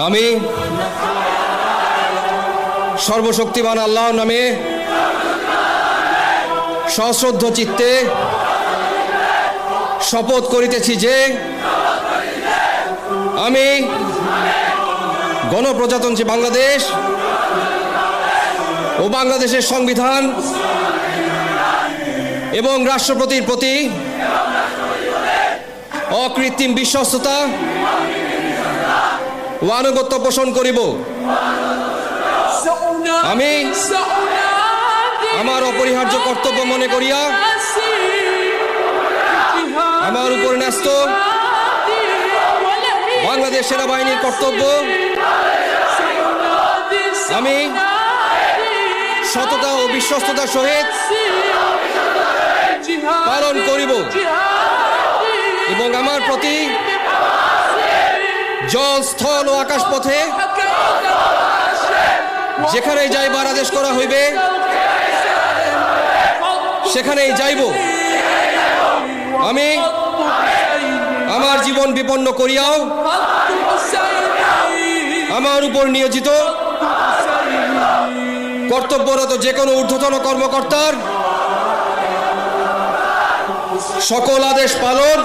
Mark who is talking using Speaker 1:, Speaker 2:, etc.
Speaker 1: আমি সর্বশক্তিমান আল্লাহর নামে সশ্রদ্ধ চিত্তে শপথ করিতেছি যে আমি গণপ্রজাতন্ত্রী বাংলাদেশ ও বাংলাদেশের সংবিধান এবং রাষ্ট্রপতির প্রতি অকৃত্রিম বিশ্বস্ততা ও আনুগত্য পোষণ করিব। আমি আমার অপরিহার্য কর্তব্য মনে করিয়া আমার উপর ন্যস্ত বাংলাদেশ সেনাবাহিনীর কর্তব্য আমি সততা ও বিশ্বস্ততার সহিত পালন করিব এবং আমার প্রতি জল, স্থল ও আকাশ পথে যেখানেই যাইবার আদেশ করা হইবে সেখানেই যাইব। আমি আমার জীবন বিপন্ন করিয়াও আমার উপর নিয়োজিত কর্তব্যরত যে কোনো ঊর্ধ্বতন কর্মকর্তার সকল আদেশ পালন